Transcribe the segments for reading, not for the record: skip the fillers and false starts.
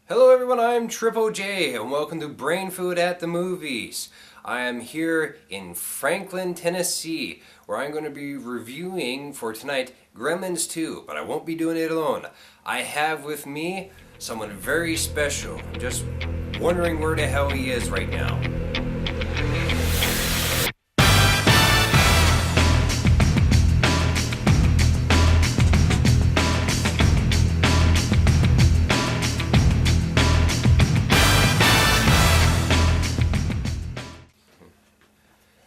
Hello everyone, I'm Triple J and welcome to Brain Food at the Movies. I am here in Franklin, Tennessee, where I'm going to be reviewing for tonight Gremlins 2, but I won't be doing it alone. I have with me someone very special. I'm just wondering where the hell he is right now.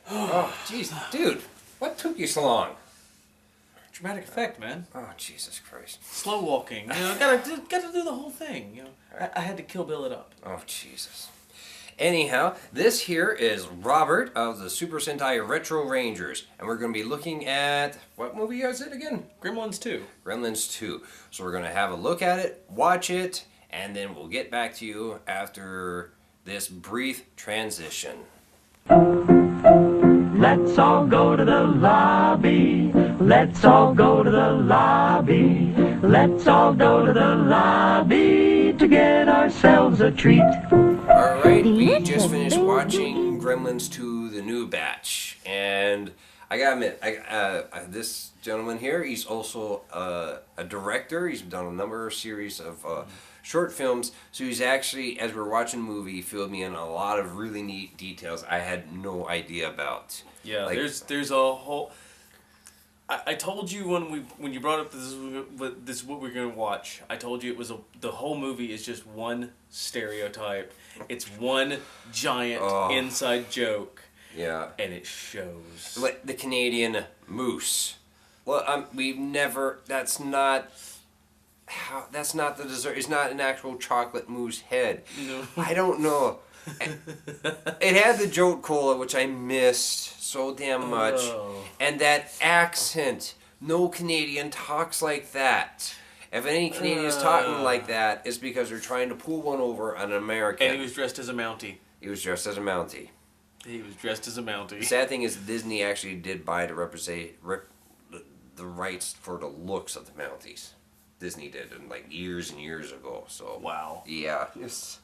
Oh, jeez, dude, what took you so long? Dramatic effect, man. Oh, Jesus Christ. Slow walking. Gotta do the whole thing. I had to Kill Bill it up. Oh, Jesus. Anyhow, this here is Robert of the Super Sentai Retro Rangers, and we're going to be looking at, what movie is it again? Gremlins 2. Gremlins 2. So we're going to have a look at it, watch it, and then we'll get back to you after this brief transition. Let's all go to the lobby. Let's all go to the lobby. Let's all go to the lobby to get ourselves a treat. Alright, we just finished watching Gremlins 2, the new batch. And I gotta admit, this gentleman here, he's also a director. He's done a number of series of short films. So he's actually, as we're watching the movie, filled me in a lot of really neat details I had no idea about. Yeah, like, there's a whole. I told you when you brought up this is what we're gonna watch. I told you it was the whole movie is just one stereotype. It's one giant inside joke. Yeah, and it shows. Like the Canadian moose. Well, we've never. That's not the dessert. It's not an actual chocolate moose head. No. I don't know. It had the joke cola, which I missed so damn much, and that accent. No Canadian talks like that. If any Canadian is talking like that, it's because they're trying to pull one over on an American. And he was dressed as a Mountie. He was dressed as a Mountie. He was dressed as a Mountie. The sad thing is Disney actually did buy the rights for the looks of the Mounties. Disney did, in like years and years ago. So wow. Yeah. Yes.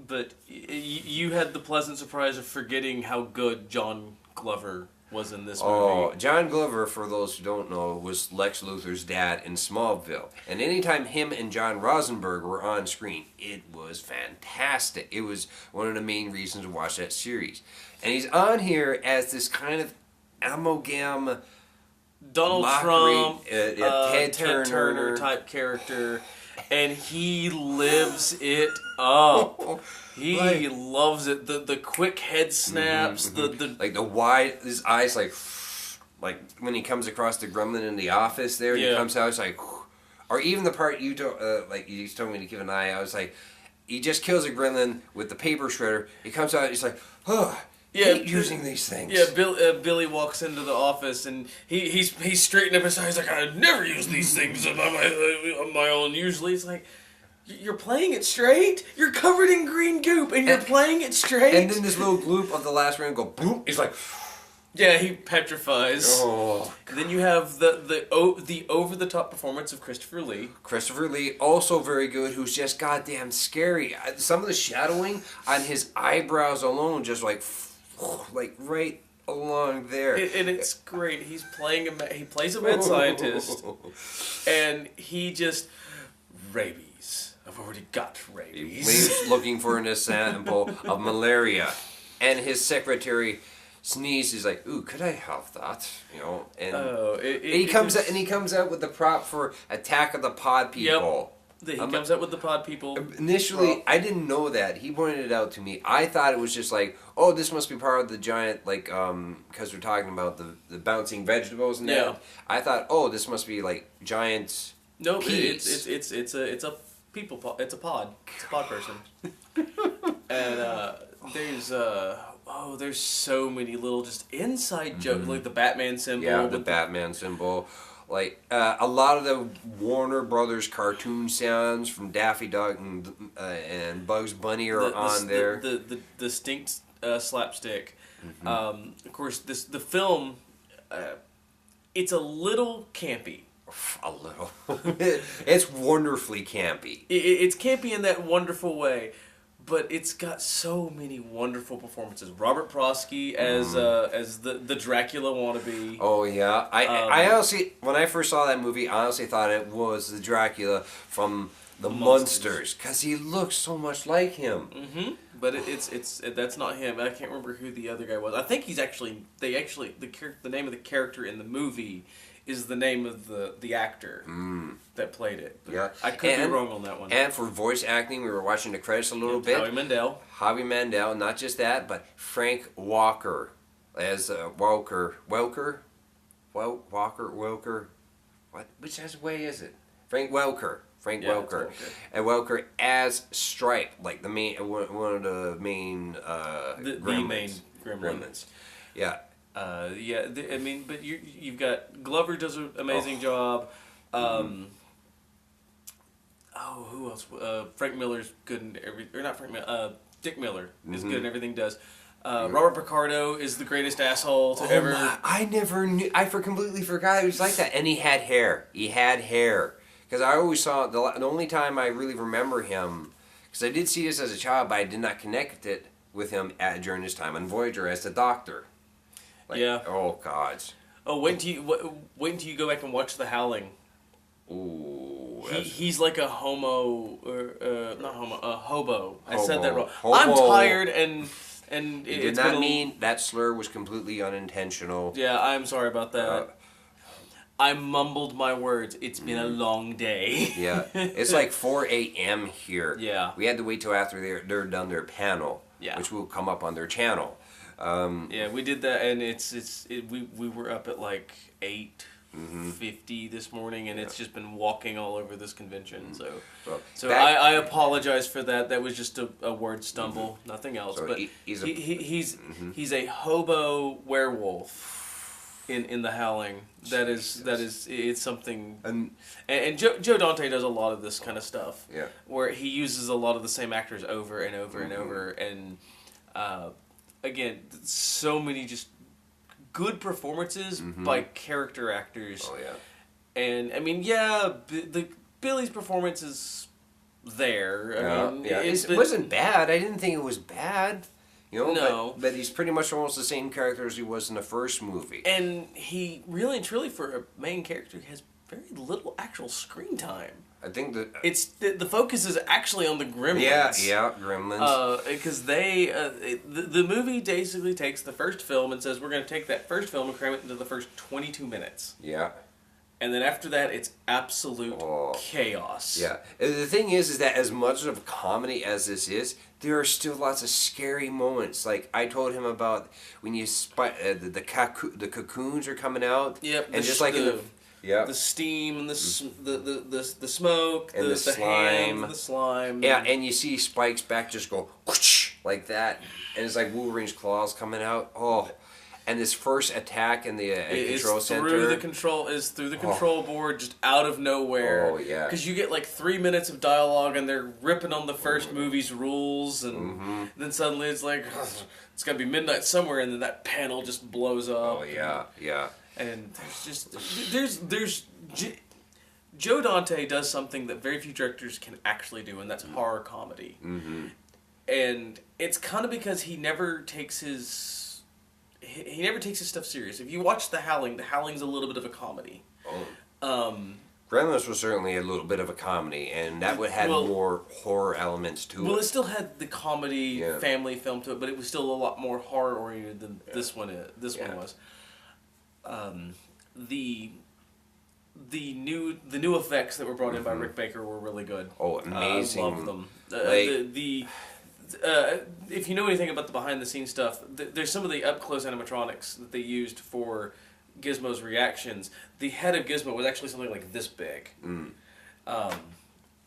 But you had the pleasant surprise of forgetting how good John Glover was in this movie. Oh, John Glover, for those who don't know, was Lex Luthor's dad in Smallville. And anytime him and John Rosenberg were on screen, it was fantastic. It was one of the main reasons to watch that series. And he's on here as this kind of amalgam Donald Trump, Ted Turner type character, and he lives it up. He loves it. The quick head snaps, the like the wide, his eyes like when he comes across the gremlin in the office there, and he comes out, it's like, or even the part you like you told me to keep an eye out. I was like, he just kills a gremlin with the paper shredder. He comes out, he's like, oh. Yeah, using these things. Yeah, Billy walks into the office and he's straightening up his tie. He's like, I never use these things on my own. Usually, it's like, you're playing it straight. You're covered in green goop and you're playing it straight. And then this little gloop of the last round go boom. He's like, yeah, he petrifies. Oh. Then you have the over the top performance of Christopher Lee. Christopher Lee, also very good, who's just goddamn scary. Some of the shadowing on his eyebrows alone, just like right along there, and it's great. He plays a mad scientist, and he just rabies. I've already got rabies. He's looking for an sample of malaria, and his secretary sneezes. He's like, "Ooh, could I have that?" You know, and he comes out with the prop for Attack of the Pod People. Yep. He comes out with the pod people. Initially, I didn't know that. He pointed it out to me. I thought it was just like, oh, this must be part of the giant, like, because we're talking about the bouncing vegetables and that. I thought, oh, this must be like giant. No, peas. it's a people pod. It's a pod. It's a pod person. And there's so many little just inside jokes, like the Batman symbol. Yeah, the Batman symbol. Like, a lot of the Warner Brothers cartoon sounds from Daffy Duck and Bugs Bunny are on there. The distinct slapstick. Of course, the film, it's a little campy. A little. It's wonderfully campy. It's campy in that wonderful way, but it's got so many wonderful performances. Robert Prosky as the Dracula wannabe. Oh yeah, I honestly, when I first saw that movie, I honestly thought it was the Dracula from the Munsters because he looks so much like him. Mm-hmm. But it's that's not him. I can't remember who the other guy was. I think he's actually the name of the character in the movie is the name of the actor that played it. But Yeah, I could be wrong on that one. And for voice acting, we were watching the credits a little bit. Howie Mandel, not just that, but Frank Walker as Welker. What? Which way is it? Frank Welker. Welker. And Welker as Stripe, like the main one of the main the main Gremlins. Yeah. I mean, but you've got Glover does an amazing job. Who else? Frank Miller's good in not Frank Miller. Dick Miller is good in everything he does. Robert Picardo is the greatest asshole to ever. I never knew. Completely forgot he was like that, and he had hair. Because I always saw the only time I really remember him, because I did see this as a child, but I did not connect it with him during his time on Voyager as the Doctor. Oh God. Oh, wait until you go back and watch The Howling. Ooh. He's like a homo, or not homo, a hobo. I said that wrong. Hobo. I'm tired and You did not mean that slur was completely unintentional. Yeah, I'm sorry about that. I mumbled my words. It's been a long day. Yeah, it's like 4 a.m. here. Yeah. We had to wait till after they're done their panel, which will come up on their channel. Yeah, we did that, and we were up at like 8:50 this morning, and it's just been walking all over this convention. So I apologize for that. That was just a word stumble, nothing else. So but he's a hobo werewolf in The Howling. That is it's something. And Joe Dante does a lot of this kind of stuff. Yeah. Where he uses a lot of the same actors over and over and over, and again, so many just good performances by character actors. Oh yeah. And I mean, Billy's performance is there. I mean, it wasn't bad. I didn't think it was bad. No. But he's pretty much almost the same character as he was in the first movie. And he really and truly, for a main character, has very little actual screen time. I think that it's the focus is actually on the Gremlins. Yeah, Gremlins. Because the movie basically takes the first film and says we're going to take that first film and cram it into the first 22 minutes. Yeah. And then after that, it's absolute chaos. Yeah. The thing is that as much of a comedy as this is, there are still lots of scary moments. Like I told him about when you the cocoons are coming out. Yep. And just like in the steam and the smoke, and the slime, hands and the slime. Yeah, and you see Spike's back just go whoosh, like that, and it's like Wolverine's claws coming out. Oh. And this first attack in the control center through the control board, just out of nowhere. Oh yeah! Because you get like 3 minutes of dialogue, and they're ripping on the first movie's rules, and then suddenly it's like it's got to be midnight somewhere, and then that panel just blows up. Oh yeah. And there's Joe Dante does something that very few directors can actually do, and that's horror comedy. Mm-hmm. And it's kind of because he never takes his stuff serious. If you watch The Howling's a little bit of a comedy. Gremlins was certainly a little bit of a comedy, and that had more horror elements to it. Well, it still had the comedy family film to it, but it was still a lot more horror oriented than this one was. The new effects that were brought in by Rick Baker were really good. Oh, amazing! I love them. If you know anything about the behind the scenes stuff, there's some of the up close animatronics that they used for Gizmo's reactions. The head of Gizmo was actually something like this big,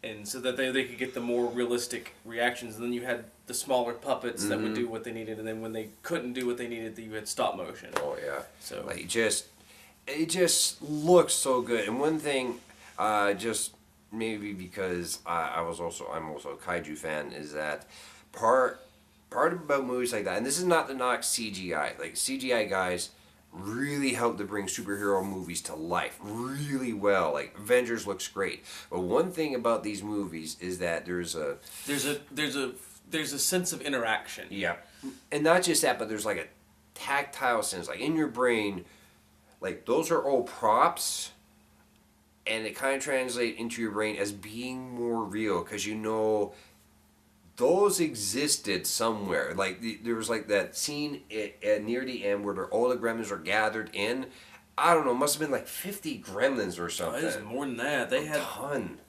and so that they could get the more realistic reactions. And then you had the smaller puppets that would do what they needed, and then when they couldn't do what they needed, you had stop motion. Oh yeah. So like it just looks so good. And one thing, just maybe because I'm also a kaiju fan, is that part about movies like that, and this is not to knock CGI. Like CGI guys really helped to bring superhero movies to life really well. Like Avengers looks great, but one thing about these movies is that there's a sense of interaction. yeah, and not just that, but there's like a tactile sense, like in your brain, like those are all props, and it kind of translates into your brain as being more real because you know those existed somewhere. Like there was like that scene near the end where all the gremlins are gathered in. I don't know, must have been like 50 gremlins or something. It was more than that. They had a ton.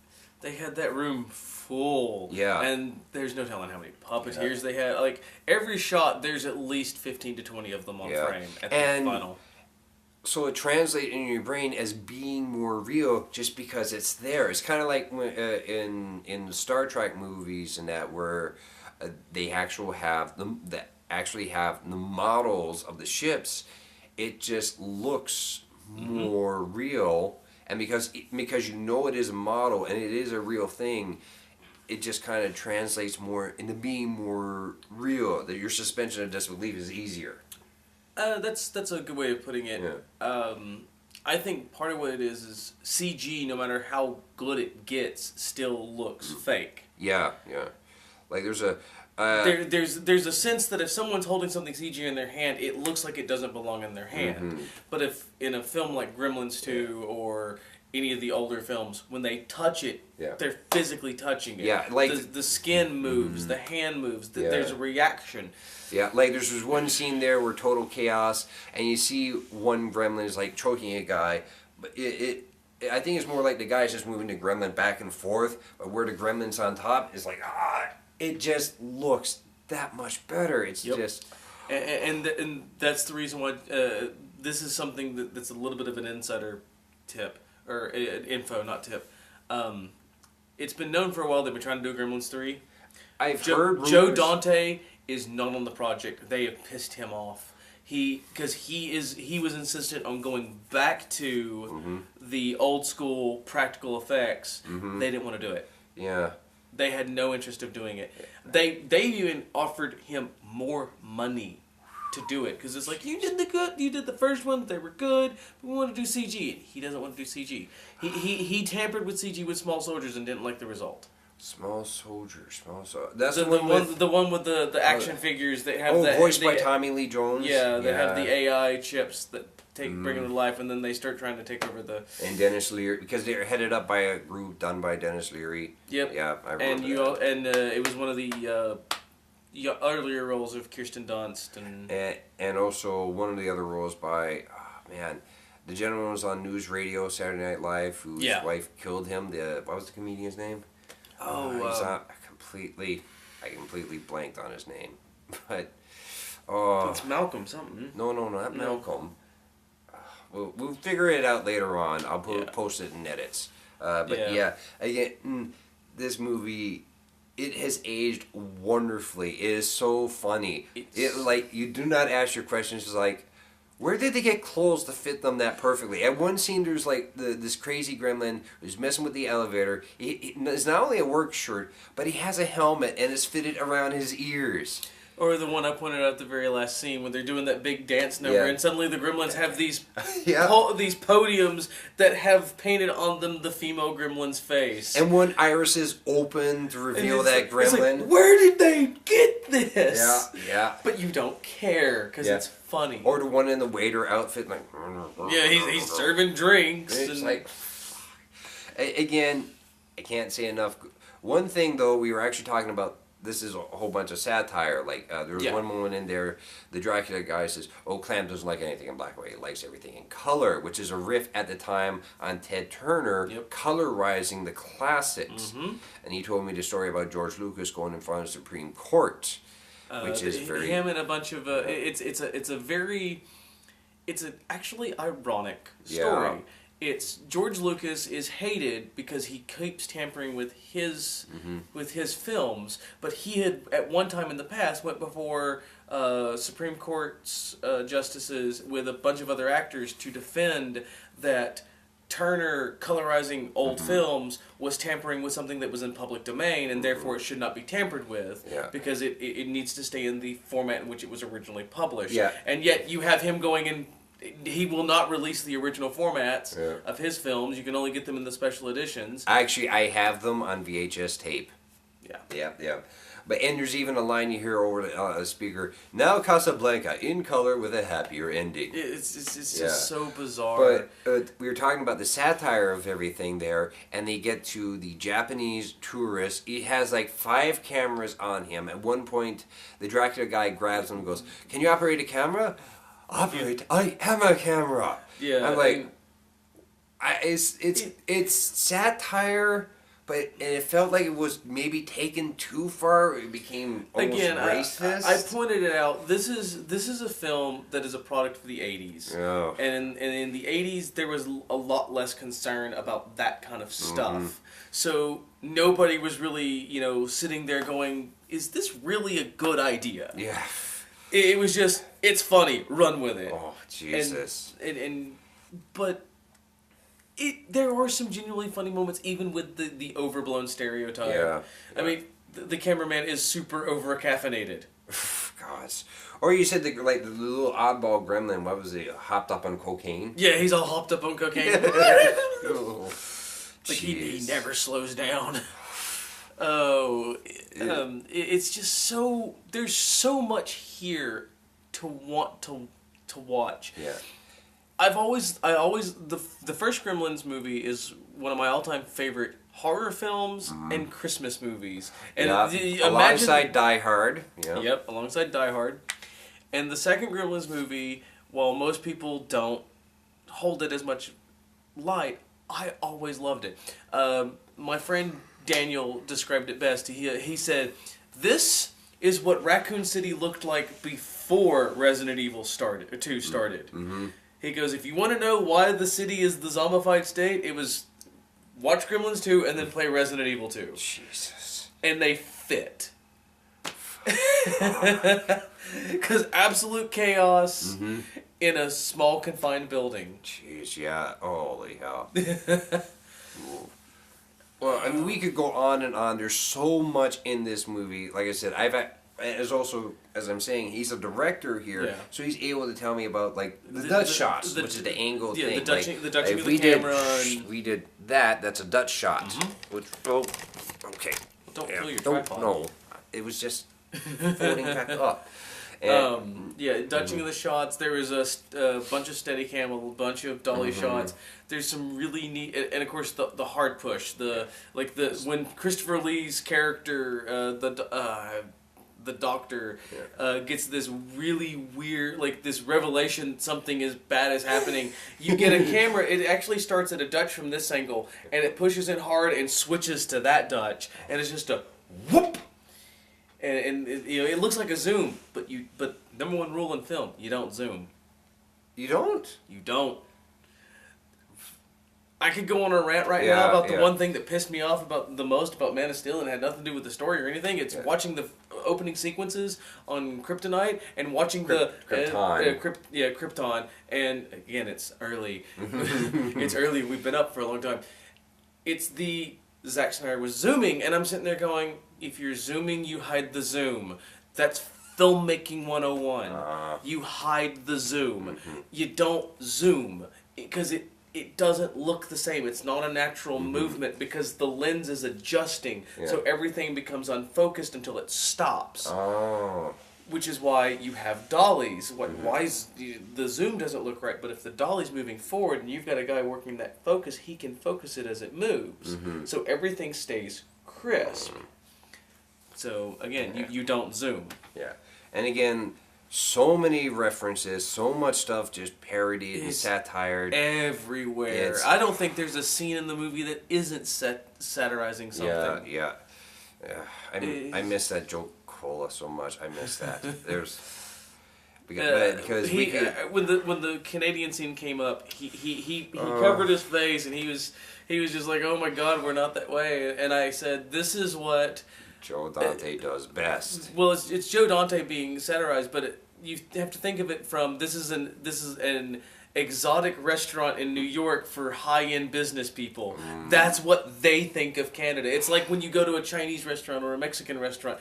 They had that room full. Yeah. And there's no telling how many puppeteers they had. Like every shot, there's at least 15 to 20 of them on frame at the final. So it translates in your brain as being more real just because it's there. It's kind of like when, in the Star Trek movies and that where they actually have the models of the ships. It just looks more real, and because you know it is a model and it is a real thing, it just kind of translates more into being more real. That your suspension of disbelief is easier. That's a good way of putting it. Yeah. I think part of what it is CG, no matter how good it gets, still looks fake. Yeah, yeah. Like there's a there's a sense that if someone's holding something CG in their hand, it looks like it doesn't belong in their hand. But if in a film like Gremlins 2 or any of the older films, when they touch it, they're physically touching it. Yeah, like the skin moves, the hand moves. There's a reaction. Yeah, like there's this one scene there where total chaos, and you see one gremlin is like choking a guy, but I think it's more like the guy's just moving the gremlin back and forth, but where the gremlin's on top is like it just looks that much better. It's just and that's the reason why this is something that's a little bit of an insider tip or info, not tip. It's been known for a while they've been trying to do Gremlins 3. I've heard rumors. Joe Dante is not on the project. They have pissed him off. Because he was insistent on going back to the old school practical effects. They didn't want to do it. Yeah. They had no interest of doing it. They even offered him more money to do it because it's like you did the first one, they were good. We want to do CG. He doesn't want to do CG. He tampered with CG with Small Soldiers and didn't like the result. Small Soldiers. That's the one with the action figures that have voiced by Tommy Lee Jones. Yeah, they have the AI chips that bring them to life, and then they start trying to take over the. And Dennis Leary, because they're headed up by a group done by Dennis Leary. Yep. Yeah, I remember and it was one of the earlier roles of Kirsten Dunst and also one of the other roles by the gentleman was on News Radio Saturday Night Live whose wife killed him. What was the comedian's name? I completely blanked on his name, but it's Malcolm something. No, not Malcolm. We'll figure it out later on. I'll post it in edits. Again, this movie, it has aged wonderfully. It is so funny. You do not ask your questions. It's like, where did they get clothes to fit them that perfectly? At one scene, there's like this crazy gremlin who's messing with the elevator. It's not only a work shirt, but he has a helmet and it's fitted around his ears. Or the one I pointed out at the very last scene when they're doing that big dance number, and suddenly the gremlins have these these podiums that have painted on them the female gremlin's face. And one iris is open to reveal that gremlin. It's like, where did they get this? Yeah. But you don't care because it's funny. Or the one in the waiter outfit, like. Yeah, he's serving drinks. It's like. Again, I can't say enough. One thing though, we were actually talking about. This is a whole bunch of satire. Like there was one moment in there, the Dracula guy says, "Oh, Clam doesn't like anything in black and white. He likes everything in color," which is a riff at the time on Ted Turner colorizing the classics. And he told me the story about George Lucas going in front of the Supreme Court, which is very him and a bunch of it's an actually ironic story. It's George Lucas is hated because he keeps tampering with his films, but he had at one time in the past went before Supreme Court's justices with a bunch of other actors to defend that Turner colorizing old films was tampering with something that was in public domain, and therefore it should not be tampered with because it needs to stay in the format in which it was originally published. And yet you have him going in he will not release the original formats Yeah. of his films. You can only get them in the special editions. Actually, I have them on VHS tape. Yeah. Yeah. And there's even a line you hear over the speaker. Now Casablanca in color with a happier ending. It's Yeah. just so bizarre. But we were talking about the satire of everything there, and they get to the Japanese tourist. He has like 5 cameras on him. At one point, the Dracula guy grabs him and goes, "Can you operate a camera?" "Operate? I am a camera." Yeah, I'm like, it's satire. But it felt like it was maybe taken too far. It became almost again, racist. I pointed it out. This is a film that is a product of the '80s, Oh. and in the '80s there was a lot less concern about that kind of stuff. So nobody was really sitting there going, "Is this really a good idea?" Yeah. It was just, it's funny, run with it. Oh, Jesus. But there are some genuinely funny moments, even with the overblown stereotype. Yeah. I mean, the cameraman is super over-caffeinated. Gosh. Or you said the little oddball gremlin, what was he, hopped up on cocaine? Yeah, he's all hopped up on cocaine. Oh, Like he jeez. never slows down. Oh, it's just so, there's so much here to want to watch. Yeah. I always the first Gremlins movie is one of my all-time favorite horror films and Christmas movies. And alongside Die Hard. Yeah. Yep, alongside Die Hard. And the second Gremlins movie, while most people don't hold it as much light, I always loved it. My friend Daniel described it best. He said, "This is what Raccoon City looked like before Resident Evil 2 started." Mm-hmm. He goes, "If you want to know why the city is the zombified state, it was watch Gremlins 2 and then play Resident Evil 2. Jesus. And they fit. Because absolute chaos in a small confined building. Jeez, yeah. Holy hell. Well, I mean, we could go on and on. There's so much in this movie. Like I said, as I'm saying, he's a director here, Yeah. so he's able to tell me about the Dutch shots, which is the angle yeah, thing. the Dutching if of we the camera. we did that. That's a Dutch shot. Which, okay. Don't Yeah, kill your don't, tripod. No, it was just floating back up. And, Dutching of the shots. There was a bunch of Steadicam, a bunch of dolly shots. There's some really neat, and of course the hard push. When Christopher Lee's character, the doctor, gets this really weird, this revelation, something as bad is happening. You get a camera. It actually starts at a Dutch from this angle, and it pushes it hard and switches to that Dutch, and it's just a whoop. And it looks like a zoom, but number one rule in film, you don't zoom. you don't? You don't. I could go on a rant now about the one thing that pissed me off the most about Man of Steel, and it had nothing to do with the story or anything. It's watching the opening sequences on Kryptonite and watching Krypton. Krypton. And again, it's early. It's early. We've been up for a long time. It's Zack Snyder was zooming, and I'm sitting there going, if you're zooming, you hide the zoom. That's filmmaking 101. You hide the zoom. You don't zoom because it doesn't look the same. It's not a natural movement because the lens is adjusting, so everything becomes unfocused until it stops. Oh. Which is why you have dollies. Why the zoom doesn't look right, but if the dolly's moving forward and you've got a guy working that focus, he can focus it as it moves. So everything stays crisp. So again, you don't zoom. Yeah. And again, so many references, so much stuff just parodied and satired. Everywhere. I don't think there's a scene in the movie that isn't satirizing something. Yeah. I miss that joke cola so much. I miss that. Because when the Canadian scene came up, he covered his face and he was just like, oh my God, we're not that way. And I said, this is what Joe Dante does best. Well, it's Joe Dante being satirized, but you have to think of it from this is an exotic restaurant in New York for high-end business people. That's what they think of Canada. It's like when you go to a Chinese restaurant or a Mexican restaurant.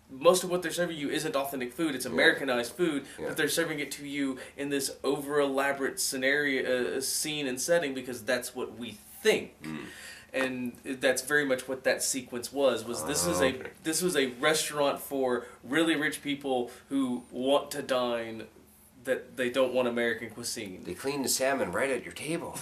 most of what they're serving you isn't authentic food. It's Americanized food, Yeah. but they're serving it to you in this over elaborate scenario, scene and setting because that's what we think. And that's very much what that sequence was. This was a restaurant for really rich people who want to dine, that they don't want American cuisine. They clean the salmon right at your table.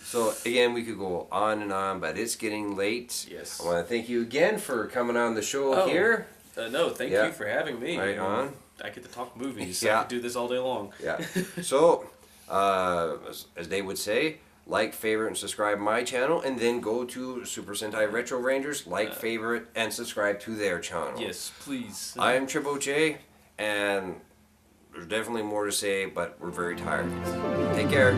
So again, we could go on and on, but it's getting late. Yes. I want to thank you again for coming on the show here. No, thank Yeah. you for having me. Right on. I get to talk movies. Yeah. I could do this all day long. Yeah. So, as they would say, like, favorite, and subscribe my channel, and then go to Super Sentai Retro Rangers, like, favorite, and subscribe to their channel. Yes, please. I'm Triple J, and there's definitely more to say, but we're very tired. Take care.